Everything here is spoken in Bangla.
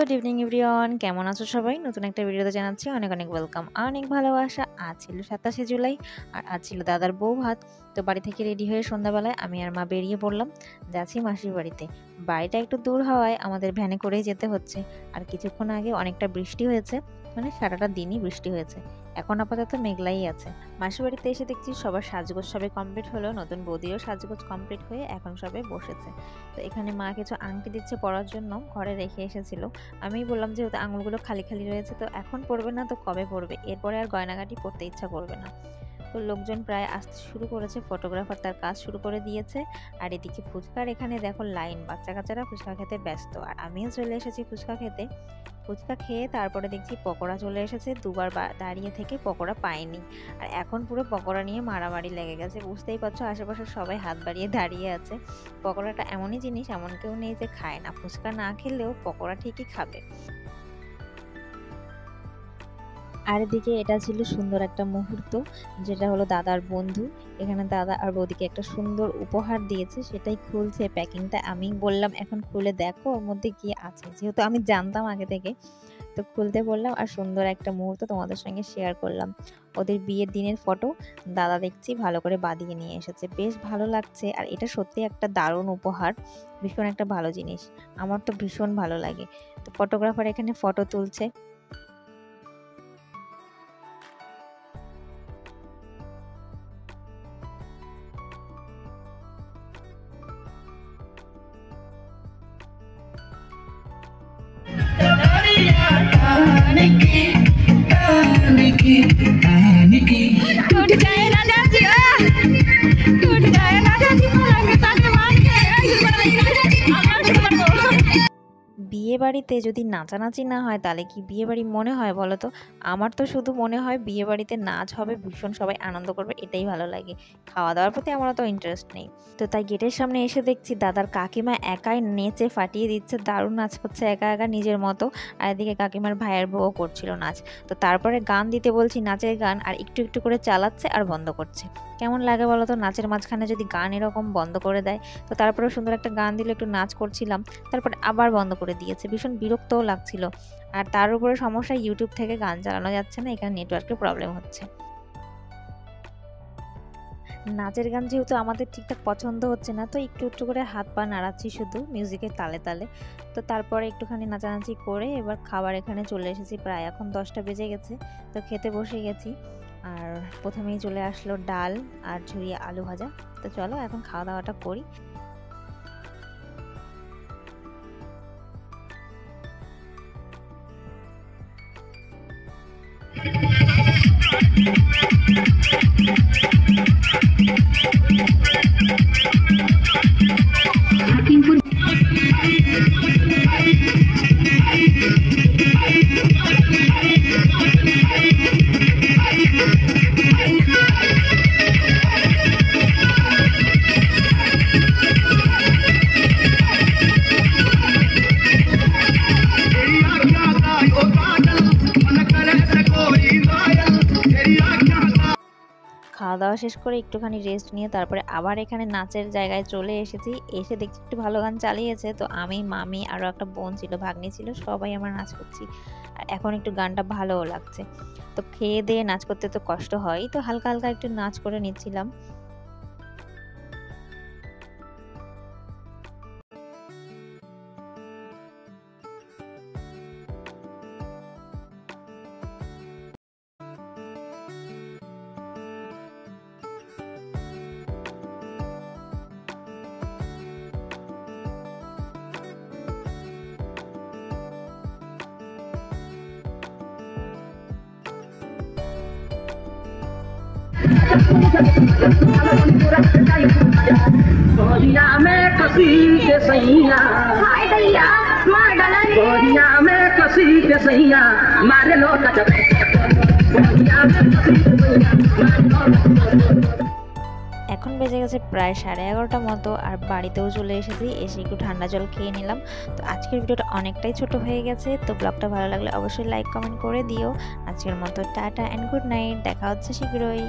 গুড ইভিনিং এভরিওয়ান, কেমন আছো সবাই? নতুন একটা ভিডিওতে জানাচ্ছি অনেক অনেক ওয়েলকাম, অনেক ভালোবাসা। আজ ছিল 27শে জুলাই আর আজ ছিল দাদার বউ ভাত। তো বাড়ি থেকে রেডি হয়ে সন্ধ্যাবেলায় আমি আর মা বেরিয়ে পড়লাম, যাচ্ছি মাসির বাড়িতে। বাড়িটা একটু দূর হওয়ায় আমাদের ভ্যানে করেই যেতে হচ্ছে। আর কিছুক্ষণ আগে অনেকটা বৃষ্টি হয়েছে, মানে সারাটা দিনই বৃষ্টি হয়েছে। এখন আপাতত মেঘলাই আছে। মাসির বাড়িতে এসে দেখছি সবার সাজগোজ সবে কমপ্লিট হলো, নতুন বৌদিরও সাজগোজ কমপ্লিট হয়ে এখন সবে বসেছে। তো এখানে মা কিছু আংটি দিচ্ছে পরার জন্য, ঘরে রেখে এসেছিল। আমি বললাম যেহেতু আঙুলগুলো খালি খালি রয়েছে, তো এখন পড়বে না তো কবে পড়বে, এরপরে আর গয়নাগাটি পড়তে ইচ্ছা করবে না। তো লোকজন প্রায় আসতে শুরু করেছে, ফটোগ্রাফার তার কাজ শুরু করে দিয়েছে। আর এদিকে ফুচকার এখানে দেখো লাইন, বাচ্চা কাচ্চারা ফুচকা খেতে ব্যস্ত, আর আমিও চলে এসেছি ফুচকা খেতে। ফুচকা খেয়ে তারপরে দেখছি পকোড়া চলে এসেছে, দুবার দাঁড়িয়ে থেকে পকোড়া পাইনি। আর এখন পুরো পকোড়া নিয়ে মারামারি লেগে গেছে, বুঝতেই পারছো আশেপাশে সবাই হাত বাড়িয়ে দাঁড়িয়ে আছে। পকোড়াটা এমনই জিনিস, এমন কেউ নেই যে খায় না, ফুচকা না খেলেও পকোড়া ঠিকই খাবে। আর এদিকে এটা ছিল সুন্দর একটা মুহূর্ত, যেটা হলো দাদার বন্ধু এখানে দাদা আর বৌদিকে একটা সুন্দর উপহার দিয়েছে, সেটাই খুলছে। প্যাকিংটা আমি বললাম এখন খুলে দেখো ওর মধ্যে কি আছে, যেহেতু আমি জানতাম আগে থেকে, তো খুলতে বললাম। আর সুন্দর একটা মুহূর্ত তোমাদের সঙ্গে শেয়ার করলাম। ওদের বিয়ের দিনের ফটো দাদা দেখছি ভালো করে বাঁধিয়ে নিয়ে এসেছে, বেশ ভালো লাগছে। আর এটা সত্যি একটা দারুণ উপহার, ভীষণ একটা ভালো জিনিস, আমার তো ভীষণ ভালো লাগে। তো ফটোগ্রাফার এখানে ফটো তুলছে। বিয়ে বাড়িতে যদি নাচানাচি না হয় তাহলে কি বিয়ে বাড়ি মনে হয় বলো তো? আমার তো শুধু মনে হয় বিয়ে বাড়িতে নাচ হবে, ভীষণ সবাই আনন্দ করবে, এটাই ভালো লাগে। খাওয়া দাওয়ার প্রতি আমার অত ইন্টারেস্ট নেই। তো তাই গেটের সামনে এসে দেখছি দাদার কাকিমা একাই নেচে ফাটিয়ে দিচ্ছে, দারুণ নাচ করছে একা একা নিজের মতো। আর এদিকে কাকিমার ভাইয়ের বউও করছিল নাচ। তো তারপরে গান দিতে বলছি, নাচের গান, আর একটু একটু করে চালাচ্ছে আর বন্ধ করছে। কেমন লাগে বলো তো নাচের মাঝখানে যদি গান এরকম বন্ধ করে দেয়? তো তারপরে সুন্দর একটা গান দিলে একটু নাচ করছিলাম, তারপরে আবার বন্ধ করে দিয়েছে, ভীষণ বিরক্তও লাগছিল। আর তার উপরে সমস্যা, ইউটিউব থেকে গান চালানো যাচ্ছে না, এখানে নেটওয়ার্কের প্রবলেম হচ্ছে। নাচের গান যেহেতু আমাদের ঠিকঠাক পছন্দ হচ্ছে না, তো একটু একটু করে হাত পা নাড়াচ্ছি শুধু মিউজিকের তালে তালে। তো তারপরে একটুখানি নাচানাচি করে এবার খাবার এখানে চলে এসেছি, প্রায় এখন 10টা বেজে গেছে। তো খেতে বসে গেছি। আর প্রথমেই চলে আসলো ডাল আর ঝুরিয়ে আলু ভাজা। তো চলো এখন খাওয়া দাওয়াটা করি। খাওয়া দাওয়া শেষ করে একটুখানি রেস্ট নিয়ে তারপরে আবার এখানে নাচের জায়গায় চলে এসেছি। এসে দেখছি একটু ভালো গান চালিয়েছে, তো আমি, মামি, আরও একটা বোন ছিল, ভাগ্নি ছিল, সবাই আমরা নাচ করছি। আর এখন একটু গানটা ভালোও লাগছে। তো খেয়ে দিয়ে নাচ করতে তো কষ্ট হয়, তো হালকা হালকা একটু নাচ করে নিচ্ছিলাম। गोरिया में कसी के सैया गोरिया में कसी के सैया मारे लो এখন বেজে গেছে প্রায় 11:30 মতো, আর বাড়িতেও চলে এসেছি। এসে একটু ঠান্ডা জল খেয়ে নিলাম। তো আজকের ভিডিওটা অনেকটাই ছোট হয়ে গেছে, তো ব্লগটা ভালো লাগলে অবশ্যই লাইক কমেন্ট করে দিও। আজকের মতো টাটা অ্যান্ড গুড নাইট, দেখা হচ্ছে শীঘ্রই।